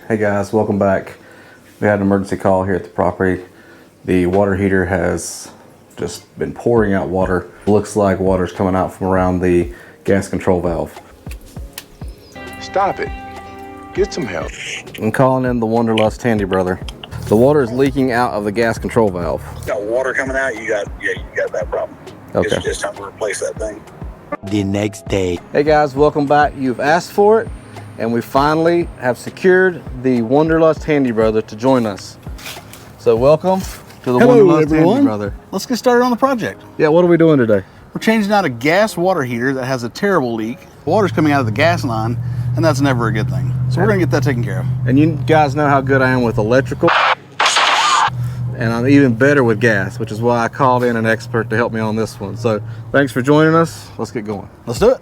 Hey guys, welcome back. We had an emergency call here at the property. The water heater has just been pouring out water. Looks like water's coming out from around the gas control valve. Stop it. Get some help. I'm calling in the Wanderlust Handybrother. The water is leaking out of the gas control valve. Got water coming out, you got that problem. Okay. It's time to replace that thing. The next day. Hey guys, welcome back. You've asked for it, and we finally have secured the Wanderlust Handybrother to join us. So welcome to the Wanderlust Handybrother. Let's get started on the project. Yeah, what are we doing today? We're changing out a gas water heater that has a terrible leak. Water's coming out of the gas line, and that's never a good thing. So we're gonna get that taken care of. And you guys know how good I am with electrical, and I'm even better with gas, which is why I called in an expert to help me on this one. So thanks for joining us. Let's get going. Let's do it.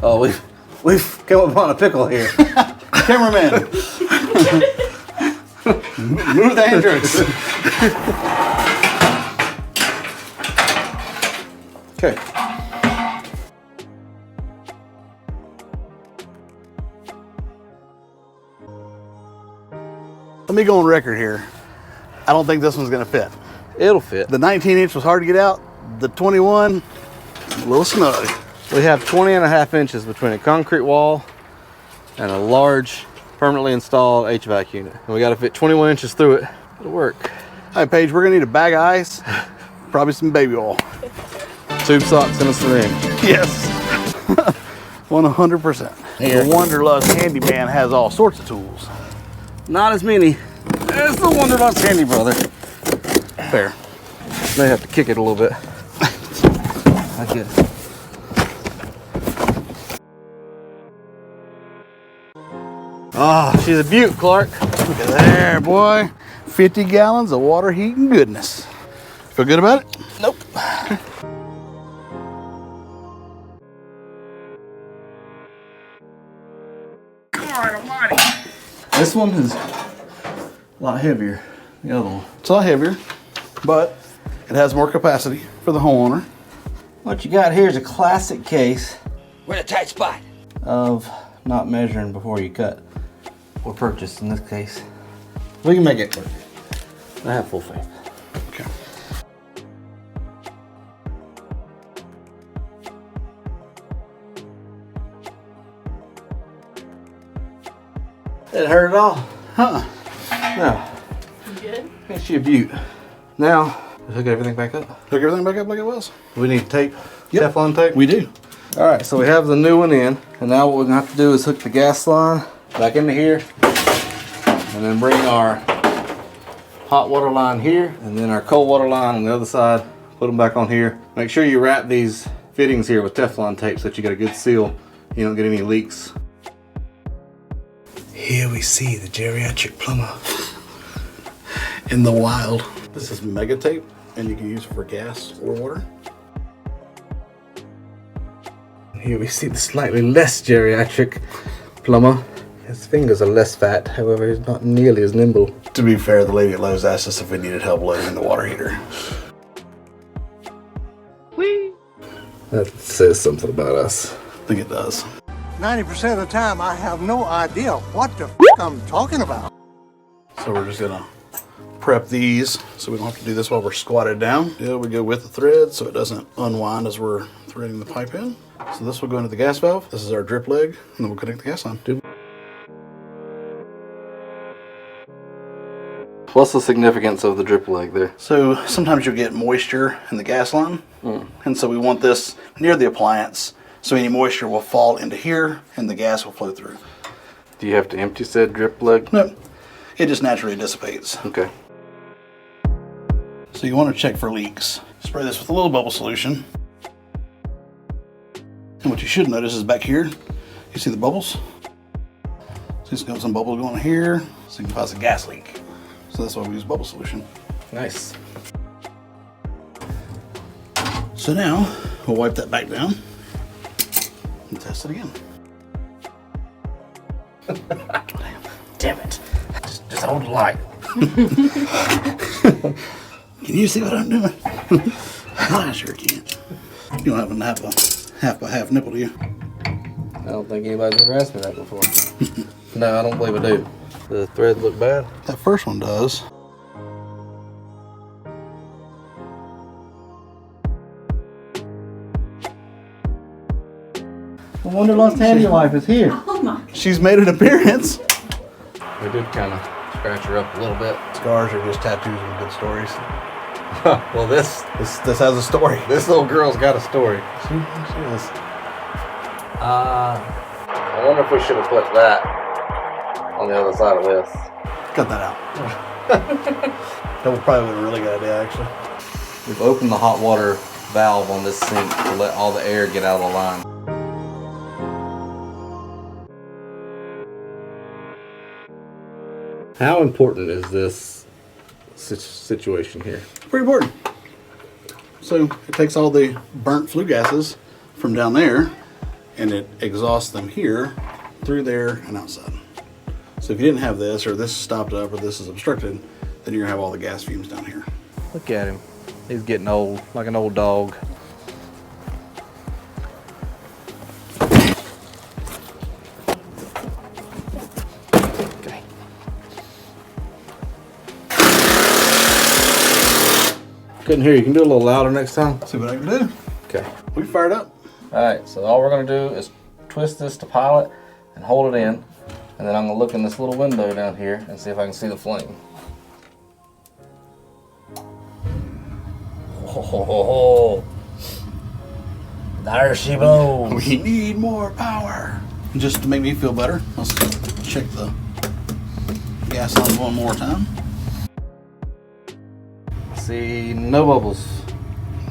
Oh, we've come upon a pickle here. Cameraman. Move the entrance. Okay. Let me go on record here. I don't think this one's gonna fit. It'll fit. The 19-inch was hard to get out. The 21, a little snug. We have 20.5 inches between a concrete wall and a large permanently installed HVAC unit. And we got to fit 21 inches through it. It'll work. All right, Paige, we're gonna need a bag of ice, probably some baby oil. Tube socks and a syringe. Yes. 100%. The Wanderlust Handyman has all sorts of tools. Not as many as the Wanderlust Handybrother. Fair. May have to kick it a little bit. I guess. Oh, she's a beaut, Clark. Look at there, boy. 50 gallons of water heating goodness. Feel good about it? Nope. This one is a lot heavier than the other one. It's a lot heavier, but it has more capacity for the homeowner. What you got here is a classic case We're in a tight spot. of not measuring before you cut or purchase in this case. We can make it work. I have full faith. Okay. Didn't hurt at all. Huh. No. You good? Ain't she a beaut? Now, hook everything back up. Hook everything back up like it was. We need tape, Yep. Teflon tape. We do. All right, so we have the new one in, and now what we're gonna have to do is hook the gas line back into here, and then bring our hot water line here, and then our cold water line on the other side, put them back on here. Make sure you wrap these fittings here with Teflon tape so that you get a good seal, you don't get any leaks. Here we see the geriatric plumber in the wild. This is mega tape, and you can use it for gas or water. Here we see the slightly less geriatric plumber. His fingers are less fat, however, he's not nearly as nimble. To be fair, the lady at Lowe's asked us if we needed help loading the water heater. That says something about us. I think it does. 90% of the time, I have no idea what the f I'm talking about. So we're just gonna prep these so we don't have to do this while we're squatted down. Yeah, we go with the thread so it doesn't unwind as we're threading the pipe in. So this will go into the gas valve. This is our drip leg, and then we'll connect the gas line. What's the significance of the drip leg there? So sometimes you'll get moisture in the gas line, and so we want this near the appliance so any moisture will fall into here and the gas will flow through. Do you have to empty said drip leg? No, it just naturally dissipates. Okay. So you want to check for leaks. Spray this with a little bubble solution. And what you should notice is back here, you see the bubbles? So it's got some bubbles going here, signifies a gas leak. So that's why we use bubble solution. Nice. So now we'll wipe that back down and test it again. Damn it. Just hold the light. Can you see what I'm doing? I sure can't. You don't have a half by half nipple, do you? I don't think anybody's ever asked me that before. No, I don't believe I do. The threads look bad. That first one does. The Wanderlust Handywife is here. Oh my. She's made an appearance. We did kind of scratch her up a little bit. Scars are just tattoos with good stories. Well, this This has a story. this little girl's got a story. She is. I wonder if we should have put that on the other side of this. Cut that out. That would probably be a really good idea, actually. We've opened the hot water valve on this sink to let all the air get out of the line. How important is this situation here? Pretty important. So it takes all the burnt flue gases from down there and it exhausts them here, through there, and outside. So if you didn't have this, or this is stopped up, or this is obstructed, then you're gonna have all the gas fumes down here. Look at him. He's getting old, like an old dog. Okay. Couldn't hear you. Can you do a little louder next time? See what I can do? Okay. We fired up. All right, so all we're gonna do is twist this to pilot and hold it in. And then I'm gonna look in this little window down here and see if I can see the flame. Oh, there she blows. We need more power. Just to make me feel better, let's check the gas on one more time. See, no bubbles.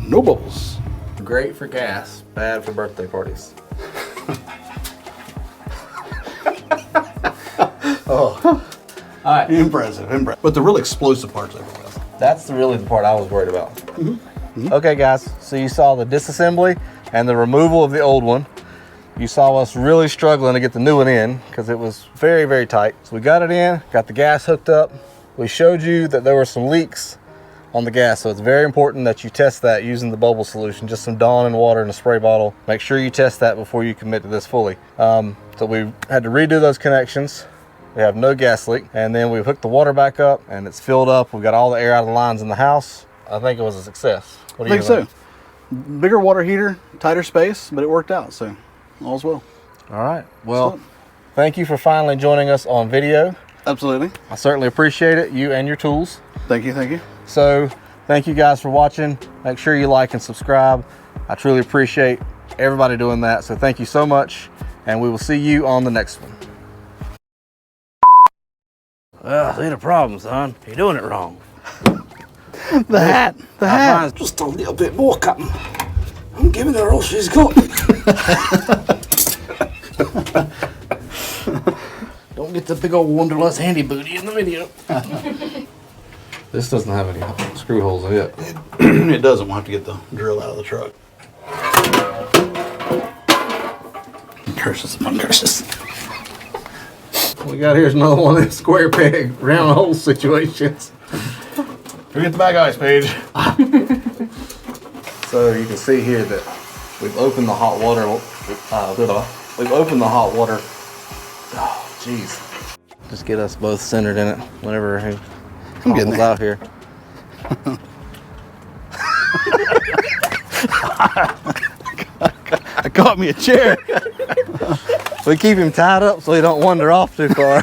No bubbles. Great for gas, bad for birthday parties. Oh, All right, impressive, impressive. But the real explosive part's over with. that's really the part I was worried about. Okay, guys, so you saw the disassembly and the removal of the old one. You saw us really struggling to get the new one in because it was very, very tight. So we got it in, got the gas hooked up. We showed you that there were some leaks on the gas, so it's very important that you test that using the bubble solution, just some Dawn and water in a spray bottle. Make sure you test that before you commit to this fully. So we had to redo those connections. We have no gas leak, and then we hooked the water back up and it's filled up. We've got all the air out of the lines in the house. I think it was a success. What do I you think so. Bigger water heater, tighter space, but it worked out, so all's well. All right, well, thank you for finally joining us on video. Absolutely. I certainly appreciate it, you and your tools. Thank you, thank you. So thank you guys for watching. Make sure you like and subscribe. I truly appreciate everybody doing that. So thank you so much, and we will see you on the next one. Well, see the problem, son. You're doing it wrong. The hat. Just a little bit more cotton. I'm giving her all she's got. Don't get the big old Wanderlust Handy booty in the video. This doesn't have any screw holes in it. It doesn't. We'll have to get the drill out of the truck. Curses upon curses. What we got here is another one of them square peg, round hole situations. Forget the back ice page. So you can see here that we've opened the hot water. We've opened the hot water. Oh, jeez. Just get us both centered in it whenever he comes out here. I caught me a chair. We keep him tied up so he don't wander off too far.